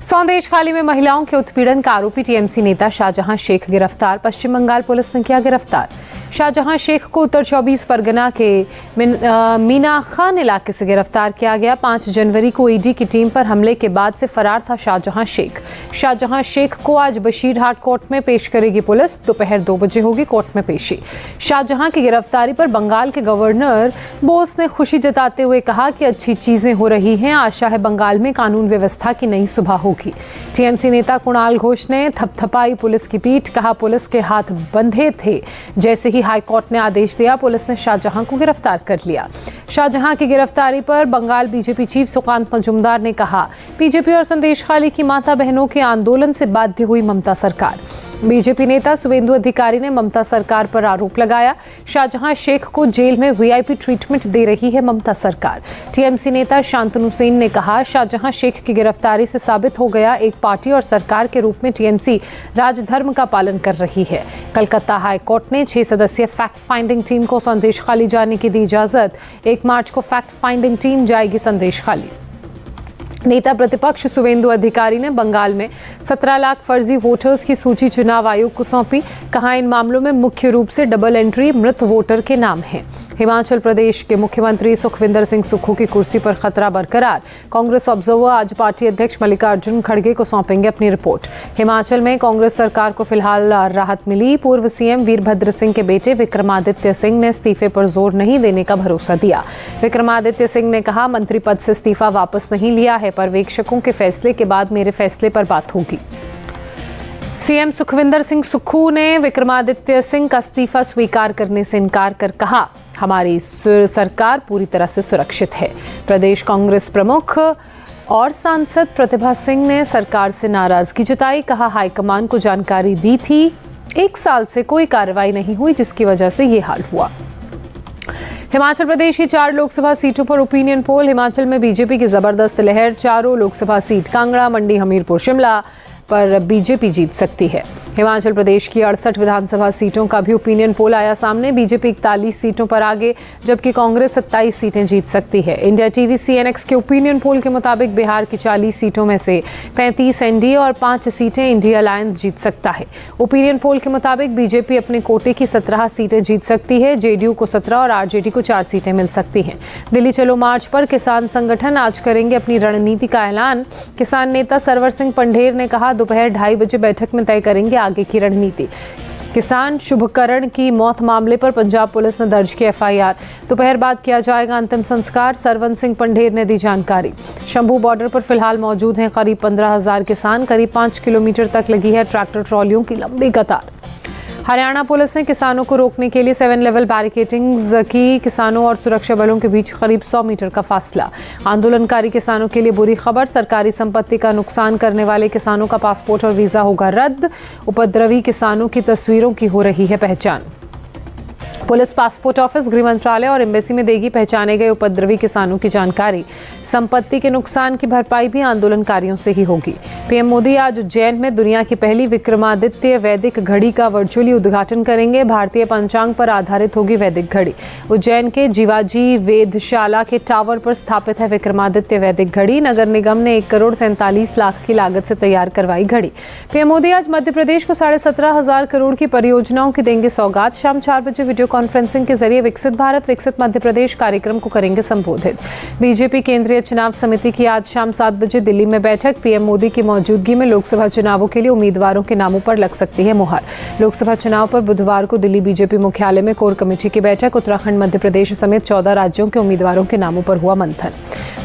सौंदेश खाली में महिलाओं के उत्पीड़न का आरोपी टीएमसी नेता शाहजहां शेख गिरफ्तार। पश्चिम बंगाल पुलिस ने किया गिरफ्तार। शाहजहां शेख को उत्तर 24 परगना के मीना खान इलाके से गिरफ्तार किया गया। 5 जनवरी को ईडी की टीम पर हमले के बाद से फरार था शाहजहां शेख। शाहजहां शेख को आज बशीरहाट कोर्ट में पेश करेगी पुलिस। दोपहर 2 बजे होगी कोर्ट में पेशी। शाहजहां की गिरफ्तारी पर बंगाल के गवर्नर बोस ने खुशी जताते हुए कहा कि अच्छी चीजें हो रही हैं। आशा है बंगाल में कानून व्यवस्था की नई सुबह होगी। टीएमसी नेता कुणाल घोष ने थपथपाई पुलिस की पीठ। कहा पुलिस के हाथ बंधे थे। जैसे ही हाईकोर्ट ने आदेश दिया पुलिस ने शाहजहां को गिरफ्तार कर लिया। शाहजहां की गिरफ्तारी पर बंगाल बीजेपी चीफ सुकांत मजूमदार ने कहा बीजेपी और संदेश खाली की माता बहनों के आंदोलन से बाध्य हुई ममता सरकार। बीजेपी नेता शुभेंदु अधिकारी ने ममता सरकार पर आरोप लगाया। शाहजहां शेख को जेल में वीआईपी ट्रीटमेंट दे रही है ममता सरकार। टीएमसी नेता शांतनु सेन ने कहा शाहजहां शेख की गिरफ्तारी से साबित हो गया एक पार्टी और सरकार के रूप में टीएमसी राजधर्म का पालन कर रही है। कलकत्ता हाई कोर्ट ने 6 सदस्यीय फैक्ट फाइंडिंग टीम को संदेश खाली जाने की दी इजाजत। 1 मार्च को फैक्ट फाइंडिंग टीम जाएगी संदेश खाली। नेता प्रतिपक्ष शुभेंदु अधिकारी ने बंगाल में 17 लाख फर्जी वोटर्स की सूची चुनाव आयोग को सौंपी। कहा इन मामलों में मुख्य रूप से डबल एंट्री मृत वोटर के नाम हैं। हिमाचल प्रदेश के मुख्यमंत्री सुखविंदर सिंह सुक्खू की कुर्सी पर खतरा बरकरार। कांग्रेस ऑब्जर्वर आज पार्टी अध्यक्ष मल्लिकार्जुन खड़गे को सौंपेंगे अपनी रिपोर्ट। हिमाचल में कांग्रेस सरकार को फिलहाल राहत मिली। पूर्व सीएम वीरभद्र सिंह के बेटे विक्रमादित्य सिंह ने इस्तीफे पर जोर नहीं देने का भरोसा दिया। विक्रमादित्य सिंह ने कहा मंत्री पद से इस्तीफा वापस नहीं लिया है, पर्यवेक्षकों के फैसले के बाद मेरे फैसले पर बात होगी। सीएम सुखविंदर सिंह सुक्खू ने विक्रमादित्य सिंह का इस्तीफा स्वीकार करने से इनकार कर कहा हमारी सरकार पूरी तरह से सुरक्षित है। प्रदेश कांग्रेस प्रमुख और सांसद प्रतिभा सिंह ने सरकार से नाराजगी जताई। कहा हाईकमान को जानकारी दी थी, 1 साल से कोई कार्रवाई नहीं हुई जिसकी वजह से ये हाल हुआ। हिमाचल प्रदेश की 4 लोकसभा सीटों पर ओपिनियन पोल। हिमाचल में बीजेपी की जबरदस्त लहर। 4 लोकसभा सीट कांगड़ा, मंडी, हमीरपुर, शिमला पर बीजेपी जीत सकती है। हिमाचल प्रदेश की 68 विधानसभा सीटों का भी ओपिनियन पोल आया सामने। बीजेपी 41 सीटों पर आगे जबकि कांग्रेस 27 सीटें जीत सकती है। इंडिया टीवी CNX के ओपिनियन पोल के मुताबिक बिहार की 40 सीटों में से 35 एनडीए और 5 सीटें इंडिया अलायंस जीत सकता है। ओपिनियन पोल के मुताबिक बीजेपी अपने कोटे की 17 सीटें जीत सकती है। जेडीयू को 17 और आरजेडी को 4 सीटें मिल सकती हैं। दिल्ली चलो मार्च पर किसान संगठन आज करेंगे अपनी रणनीति का ऐलान। किसान नेता सरवर सिंह पंढेर ने कहा दोपहर 2:30 बजे बैठक में तय करेंगे आगे की रणनीति। किसान शुभकरण की मौत मामले पर पंजाब पुलिस ने दर्ज की FIR। दोपहर बाद किया जाएगा अंतिम संस्कार। सरवन सिंह पंढेर ने दी जानकारी। शंभू बॉर्डर पर फिलहाल मौजूद हैं करीब 15,000 किसान। करीब 5 किलोमीटर तक लगी है ट्रैक्टर ट्रॉलियों की लंबी कतार। हरियाणा पुलिस ने किसानों को रोकने के लिए 7 लेवल बैरिकेडिंग्स की। किसानों और सुरक्षा बलों के बीच करीब 100 मीटर का फासला। आंदोलनकारी किसानों के लिए बुरी खबर। सरकारी संपत्ति का नुकसान करने वाले किसानों का पासपोर्ट और वीजा होगा रद्द। उपद्रवी किसानों की तस्वीरों की हो रही है पहचान। पुलिस, पासपोर्ट ऑफिस, गृह मंत्रालय और एम्बेसी में देगी पहचाने गए उपद्रवी किसानों की जानकारी। संपत्ति के नुकसान की भरपाई भी आंदोलनकारियों से ही होगी। पीएम मोदी आज उज्जैन में दुनिया की पहली विक्रमादित्य वैदिक घड़ी का वर्चुअली उद्घाटन करेंगे। भारतीय पंचांग पर आधारित होगी वैदिक घड़ी। उज्जैन के जीवाजी वेधशाला के टावर पर स्थापित है विक्रमादित्य वैदिक घड़ी। नगर निगम ने 1 करोड़ 47 लाख की लागत से तैयार करवाई घड़ी। पीएम मोदी आज मध्य प्रदेश को 17,500 करोड़ की परियोजनाओं की देंगे सौगात। शाम 4 बजे वीडियो कॉन्फ्रेंसिंग के जरिए विकसित भारत विकसित मध्य प्रदेश कार्यक्रम को करेंगे संबोधित। बीजेपी केंद्रीय चुनाव समिति की आज शाम 7 बजे दिल्ली में बैठक। पीएम मोदी की मौजूदगी में लोकसभा चुनावों के लिए उम्मीदवारों के नामों पर लग सकती है मुहर। लोकसभा चुनाव पर बुधवार को दिल्ली बीजेपी मुख्यालय में कोर कमेटी की बैठक। उत्तराखंड, मध्य प्रदेश समेत 14 राज्यों के उम्मीदवारों के नामों पर हुआ मंथन।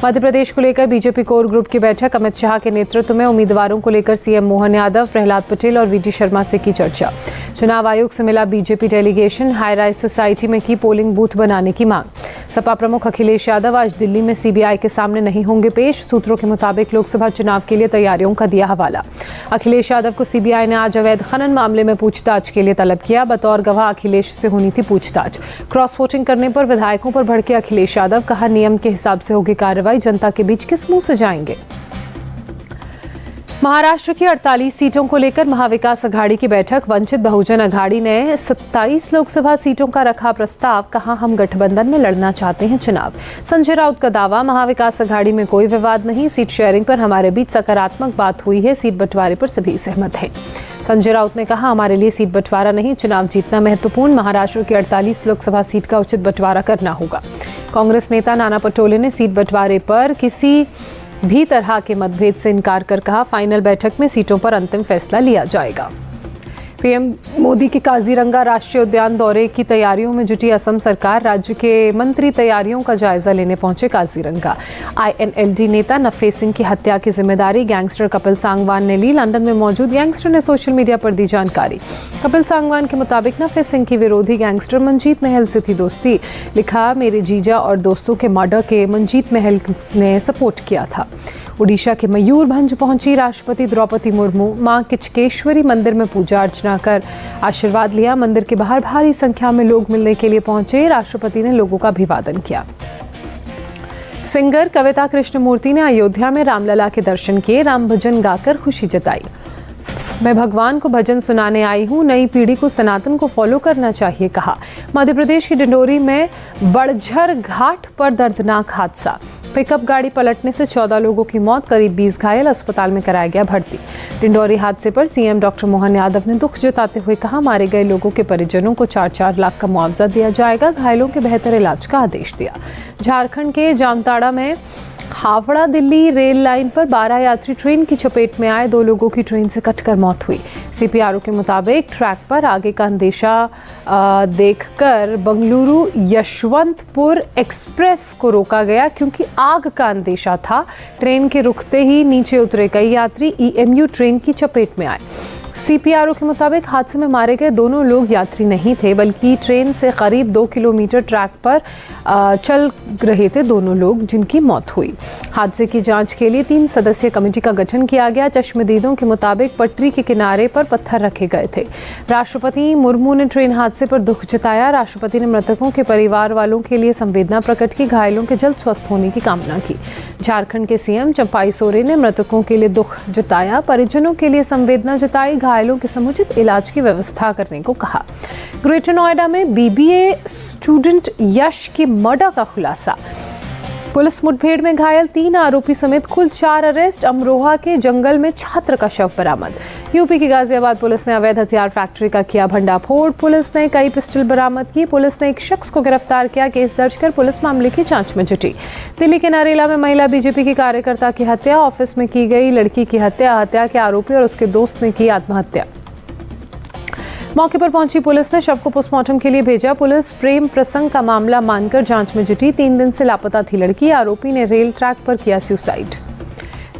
मध्य प्रदेश को लेकर बीजेपी कोर ग्रुप की बैठक। अमित शाह के नेतृत्व में उम्मीदवारों को लेकर सीएम मोहन यादव, प्रहलाद पटेल और वीडी शर्मा से की चर्चा। चुनाव आयोग से मिला BJP delegation. High rise society में की पोलिंग बूथ बनाने की मांग। सपा प्रमुख अखिलेश यादव आज दिल्ली में सीबीआई के सामने नहीं होंगे पेश। सूत्रों के मुताबिक लोकसभा चुनाव के लिए तैयारियों का दिया हवाला। अखिलेश यादव को सीबीआई ने आज अवैध खनन मामले में पूछताछ के लिए तलब किया। बतौर गवाह अखिलेश से होनी थी पूछताछ। क्रॉस वोटिंग करने पर विधायकों पर भड़के अखिलेश यादव। कहा नियम के हिसाब से होगी कार्रवाई, जनता के बीच किस मुंह से जाएंगे। महाराष्ट्र की 48 सीटों को लेकर महाविकास अघाड़ी की बैठक। वंचित बहुजन अघाड़ी ने 27 लोकसभा सीटों का रखा प्रस्ताव, कहा हम गठबंधन में लड़ना चाहते हैं चुनाव। संजय राउत का दावा, महाविकास अघाड़ी में कोई विवाद नहीं, सीट शेयरिंग पर हमारे बीच सकारात्मक बात हुई है, सीट बंटवारे पर सभी सहमत हैं। संजय राउत ने कहा, हमारे लिए सीट बंटवारा नहीं, चुनाव जीतना महत्वपूर्ण, महाराष्ट्र की 48 लोकसभा सीट का उचित बंटवारा करना होगा। कांग्रेस नेता नाना पटोले ने सीट बंटवारे पर किसी भी तरह के मतभेद से इनकार कर कहा, फाइनल बैठक में सीटों पर अंतिम फैसला लिया जाएगा। पीएम मोदी के काजीरंगा राष्ट्रीय उद्यान दौरे की तैयारियों में जुटी असम सरकार, राज्य के मंत्री तैयारियों का जायजा लेने पहुंचे काजीरंगा। INLD नेता नफे सिंह की हत्या की जिम्मेदारी गैंगस्टर कपिल सांगवान ने ली। लंदन में मौजूद गैंगस्टर ने सोशल मीडिया पर दी जानकारी। कपिल सांगवान के मुताबिक नफे सिंह की विरोधी गैंगस्टर मंजीत महल से थी दोस्ती। लिखा, मेरे जीजा और दोस्तों के मर्डर के मंजीत महल ने सपोर्ट किया था। ओडिशा के मयूरभंज पहुंची राष्ट्रपति द्रौपदी मुर्मू, मां किचकेश्वरी मंदिर में पूजा अर्चना कर आशीर्वाद लिया। मंदिर के बाहर भारी संख्या में लोग मिलने के लिए पहुंचे। राष्ट्रपति ने लोगों का अभिवादन किया। सिंगर कविता कृष्णमूर्ति ने अयोध्या में रामलला के दर्शन किए, राम भजन गाकर खुशी जताई। मैं भगवान को भजन सुनाने आई हूँ, नई पीढ़ी को सनातन को फॉलो करना चाहिए, कहा। मध्य प्रदेश की डिंडोरी में बड़झर घाट पर दर्दनाक हादसा, पिकअप गाड़ी पलटने से 14 लोगों की मौत, करीब 20 घायल, अस्पताल में कराया गया भर्ती। डिंडोरी हादसे पर सीएम डॉक्टर मोहन यादव ने दुख जताते हुए कहा, मारे गए लोगों के परिजनों को 4-4 लाख का मुआवजा दिया जाएगा, घायलों के बेहतर इलाज का आदेश दिया। झारखंड के जामताड़ा में हावड़ा दिल्ली रेल लाइन पर 12 यात्री ट्रेन की चपेट में आए, 2 लोगों की ट्रेन से कटकर मौत हुई। CPRO के मुताबिक ट्रैक पर आगे का अंदेशा देखकर बंगलुरु यशवंतपुर एक्सप्रेस को रोका गया, क्योंकि आग का अंदेशा था। ट्रेन के रुकते ही नीचे उतरे कई यात्री EMU ट्रेन की चपेट में आए। CPRO के मुताबिक हादसे में मारे गए दोनों लोग यात्री नहीं थे, बल्कि ट्रेन से करीब 2 किलोमीटर ट्रैक पर चल रहे थे दोनों लोग, जिनकी मौत हुई। हादसे की जांच के लिए 3 सदस्यीय कमेटी का गठन किया गया। चश्मदीदों के मुताबिक पटरी के किनारे पर पत्थर रखे गए थे। राष्ट्रपति मुर्मू ने ट्रेन हादसे पर दुख जताया। राष्ट्रपति ने मृतकों के परिवार वालों के लिए संवेदना प्रकट की, घायलों के जल्द स्वस्थ होने की कामना की। झारखंड के CM चंपाई सोरेन ने मृतकों के लिए दुख जताया, परिजनों के लिए संवेदना जताई, घायलों के समुचित इलाज की व्यवस्था करने को कहा। ग्रेटर नोएडा में BBA स्टूडेंट यश की मर्डर का खुलासा, पुलिस मुठभेड़ में घायल 3 आरोपी समेत कुल 4 अरेस्ट। अमरोहा के जंगल में छात्र का शव बरामद। यूपी की गाजियाबाद पुलिस ने अवैध हथियार फैक्ट्री का किया भंडाफोड़, पुलिस ने कई पिस्टल बरामद की। पुलिस ने एक शख्स को गिरफ्तार किया, केस दर्ज कर पुलिस मामले की जांच में जुटी। दिल्ली के नरेला में महिला BJP की कार्यकर्ता की हत्या, ऑफिस में की गई लड़की की हत्या, हत्या के आरोपी और उसके दोस्त ने की आत्महत्या। मौके पर पहुंची पुलिस ने शव को पोस्टमार्टम के लिए भेजा। पुलिस प्रेम प्रसंग का मामला मानकर जांच में जुटी। 3 दिन से लापता थी लड़की, आरोपी ने रेल ट्रैक पर किया सुसाइड।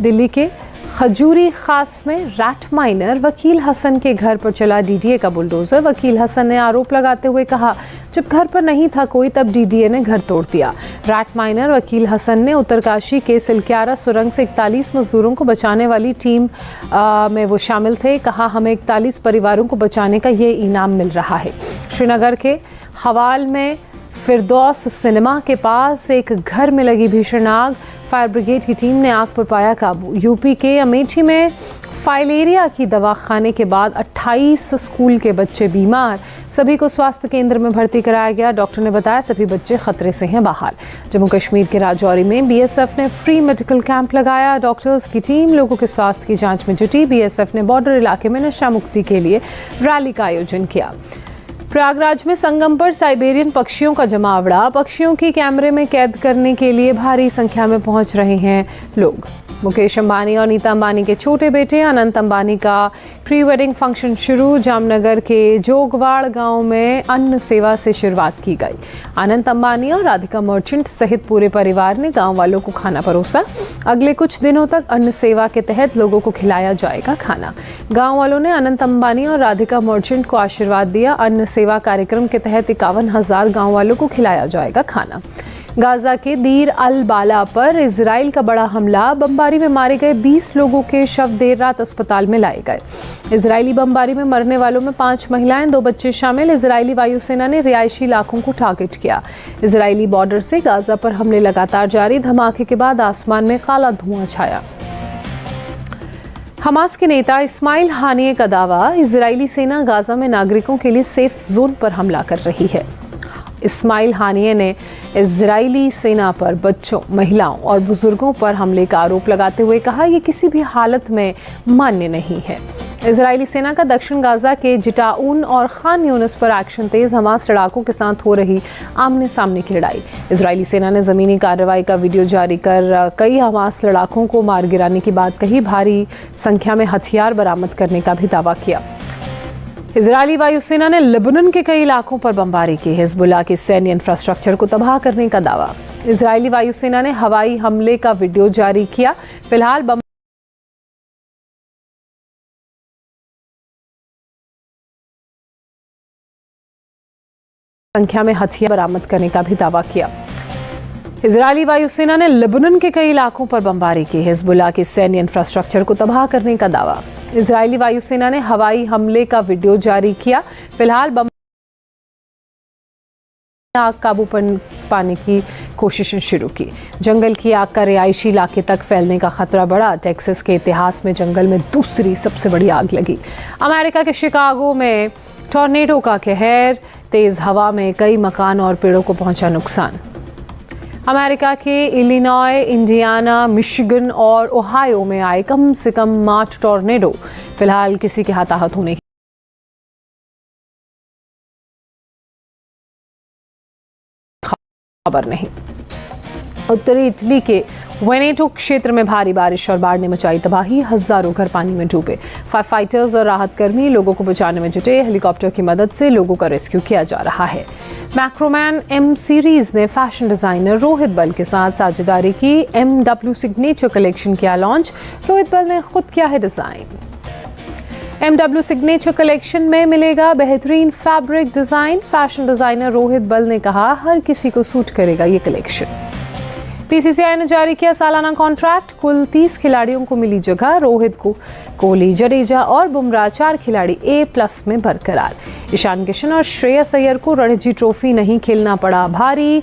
दिल्ली के खजूरी खास में रैट माइनर वकील हसन के घर पर चला DDA का बुलडोजर। वकील हसन ने आरोप लगाते हुए कहा, जब घर पर नहीं था कोई तब DDA ने घर तोड़ दिया। रैट माइनर वकील हसन ने उत्तरकाशी के सिलक्यारा सुरंग से 41 मजदूरों को बचाने वाली टीम में वो शामिल थे। कहा, हमें 41 परिवारों को बचाने का ये इनाम मिल रहा है। श्रीनगर के हवाल में फिरदौस सिनेमा के पास एक घर में लगी भीषण आग, फायर ब्रिगेड की टीम ने आग पर पाया काबू। यूपी के अमेठी में फाइलेरिया की दवाखाने के बाद 28 स्कूल के बच्चे बीमार, सभी को स्वास्थ्य केंद्र में भर्ती कराया गया। डॉक्टर ने बताया सभी बच्चे खतरे से हैं बाहर। जम्मू कश्मीर के राजौरी में BSF ने फ्री मेडिकल कैंप लगाया। डॉक्टर्स की टीम लोगों के स्वास्थ्य की जांच में जुटी। BSF ने बॉर्डर इलाके में नशा मुक्ति के लिए रैली का आयोजन किया। प्रयागराज में संगम पर साइबेरियन पक्षियों का जमावड़ा, पक्षियों की कैमरे में कैद करने के लिए भारी संख्या में पहुंच रहे हैं लोग। मुकेश अंबानी और नीता अंबानी के छोटे बेटे अनंत अंबानी का प्री वेडिंग फंक्शन शुरू। जामनगर के जोगवाड़ गांव में अन्न सेवा से शुरुआत की गई। अनंत अंबानी और राधिका मर्चेंट सहित पूरे परिवार ने गांव वालों को खाना परोसा। अगले कुछ दिनों तक अन्न सेवा के तहत लोगों को खिलाया जाएगा खाना। गांव वालों ने अनंत अंबानी और राधिका मर्चेंट को आशीर्वाद दिया। अन्न सेवा कार्यक्रम के तहत 51,000 गाँव वालों को खिलाया जाएगा खाना। गाजा के दीर अल बाला पर इजराइल का बड़ा हमला, बमबारी में मारे गए 20 लोगों के शव देर रात अस्पताल में लाए गए। इजरायली बमबारी में मरने वालों में 5 महिलाएं, 2 बच्चे शामिल। इजरायली वायुसेना ने रिहायशी इलाकों को टारगेट किया। इजरायली बॉर्डर से गाजा पर हमले लगातार जारी, धमाके के बाद आसमान में काला धुआं छाया। हमास के नेता इस्माइल हानिये का दावा, इजरायली सेना गाजा में नागरिकों के लिए सेफ जोन पर हमला कर रही है। इस्माइल हानिये ने इजरायली सेना पर बच्चों, महिलाओं और बुजुर्गों पर हमले का आरोप लगाते हुए कहा, यह किसी भी हालत में मान्य नहीं है। इजरायली सेना का दक्षिण गाजा के जिटाऊन और खान यूनिस पर एक्शन तेज, हमास लड़ाकों के साथ हो रही आमने सामने की लड़ाई। इजरायली सेना ने जमीनी कार्रवाई का वीडियो जारी कर कई हमास लड़ाकों को मार गिराने की बात कही। भारी संख्या में हथियार बरामद करने का भी दावा किया। इजरायली वायुसेना ने लेबनान के कई इलाकों पर बमबारी की। हिजबुल्लाह के सैन्य इंफ्रास्ट्रक्चर को तबाह करने का दावा। इजरायली वायुसेना ने हवाई हमले का वीडियो जारी किया। फिलहाल संख्या में हथियार बरामद करने का भी दावा किया। इजरायली वायुसेना ने लेबनान के कई इलाकों पर बमबारी की। हिजबुल्लाह के सैन्य इंफ्रास्ट्रक्चर को तबाह करने का दावा। इजरायली वायुसेना ने हवाई हमले का वीडियो जारी किया। फिलहाल आग काबू पाने की कोशिशें शुरू की। जंगल की आग का रिहायशी इलाके तक फैलने का खतरा बढ़ा। टेक्सास के इतिहास में जंगल में दूसरी सबसे बड़ी आग लगी। अमेरिका के शिकागो में टॉर्नेडो का कहर, तेज हवा में कई मकान और पेड़ों को पहुंचा नुकसान। अमेरिका के इलिनॉय, इंडियाना, मिशिगन और ओहायो में आए कम से कम 8 टॉर्नेडो। फिलहाल किसी के हताहत होने की खबर नहीं। उत्तरी इटली के वेनेटो क्षेत्र में भारी बारिश और बाढ़ ने मचाई तबाही। हजारों घर पानी में डूबे। फायर फाइटर्स और राहत कर्मी लोगों को बचाने में जुटे। हेलीकॉप्टर की मदद से लोगों का रेस्क्यू किया जा रहा है। मैक्रोमैन एम सीरीज ने फैशन डिजाइनर रोहित बल के साथ साझेदारी की। MW सिग्नेचर कलेक्शन किया लॉन्च। रोहित बल ने खुद किया है डिजाइन। MW सिग्नेचर कलेक्शन में मिलेगा बेहतरीन fabric design. Fashion designer Rohit बल ने कहा, हर किसी को सूट करेगा ये कलेक्शन। PCCI ने जारी किया सालाना कॉन्ट्रैक्ट। कुल 30 खिलाड़ियों को मिली जगह। रोहित को कोहली, जडेजा और बुमराह 4 खिलाड़ी A+ में बरकरार। ईशान किशन और श्रेयस अय्यर को रणजी ट्रॉफी नहीं खेलना पड़ा भारी।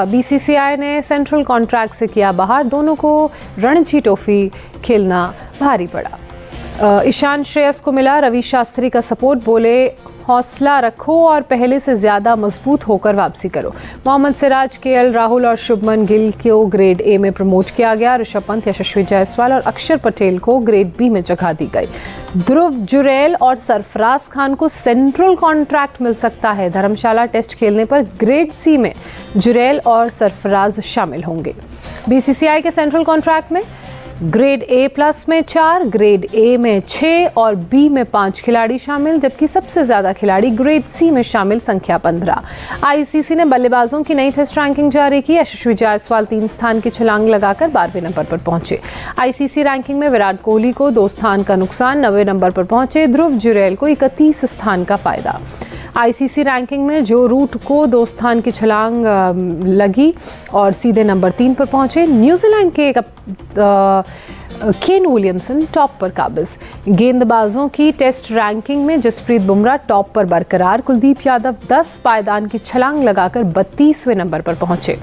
BCCI ने सेंट्रल कॉन्ट्रैक्ट से किया बाहर। दोनों को रणजी ट्रॉफी खेलना भारी पड़ा। ईशान, श्रेयस को मिला रवि शास्त्री का सपोर्ट। बोले, हौसला रखो और पहले से ज्यादा मजबूत होकर वापसी करो। मोहम्मद सिराज, KL राहुल और शुभमन गिल को ग्रेड A में प्रमोट किया गया। ऋषभ पंत, यशस्वी जायसवाल और अक्षर पटेल को ग्रेड B में जगह दी गई। ध्रुव जुरैल और सरफराज खान को सेंट्रल कॉन्ट्रैक्ट मिल सकता है। धर्मशाला टेस्ट खेलने पर ग्रेड C में जुरैल और सरफराज शामिल होंगे। BCCI के सेंट्रल कॉन्ट्रैक्ट में ग्रेड A+ में 4, ग्रेड A में 6 और B में 5 खिलाड़ी शामिल, जबकि सबसे ज्यादा खिलाड़ी ग्रेड C में शामिल, संख्या 15। ICC ने बल्लेबाजों की नई टेस्ट रैंकिंग जारी की। यशस्वी जायसवाल 3 स्थान की छलांग लगाकर 12वें नंबर पर पहुंचे। ICC रैंकिंग में विराट कोहली को 2 स्थान का नुकसान, 9वें नंबर पर पहुंचे। ध्रुव जुरैल को 31 स्थान का फायदा। ICC रैंकिंग में जो रूट को 2 स्थान की छलांग लगी और सीधे नंबर 3 पर पहुंचे। न्यूजीलैंड के केन विलियमसन टॉप पर काबिज। गेंदबाजों की टेस्ट रैंकिंग में जसप्रीत बुमराह टॉप पर बरकरार। कुलदीप यादव 10 पायदान की छलांग लगाकर 32वें नंबर पर पहुंचे।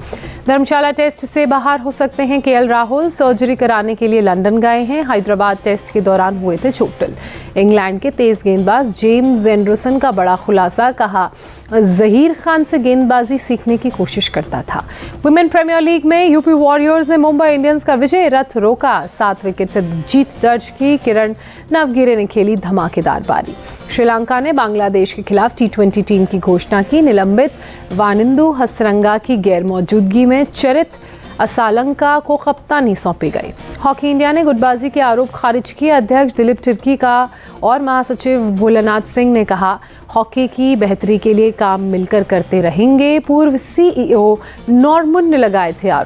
धर्मशाला टेस्ट से बाहर हो सकते हैं KL राहुल। सर्जरी कराने के लिए लंदन गए हैं। हैदराबाद टेस्ट के दौरान हुए थे चोटिल। इंग्लैंड के तेज गेंदबाज जेम्स एंडरसन का बड़ा खुलासा, कहा जहीर खान से गेंदबाजी सीखने की कोशिश करता था। वुमेन प्रीमियर लीग में यूपी वॉरियर्स ने मुंबई इंडियंस का विजय रथ रोका। 7 विकेट से जीत दर्ज की। किरण नवगिरे ने खेली धमाकेदार पारी। श्रीलंका ने बांग्लादेश के खिलाफ T20 टीम की घोषणा की। निलंबित वानिंदु हसरंगा की गैर मौजूदगी में चरित असालंका को कप्तानी सौंपी गई। हॉकी इंडिया ने गुटबाजी के आरोप खारिज किए। अध्यक्ष दिलीप तिर्की का और महासचिव भोलानाथ सिंह ने कहा, हॉकी की बेहतरी के लिए काम मिलकर करते रहेंगे। पूर्व CEO नॉर्मन ने लगाए थे आरोप।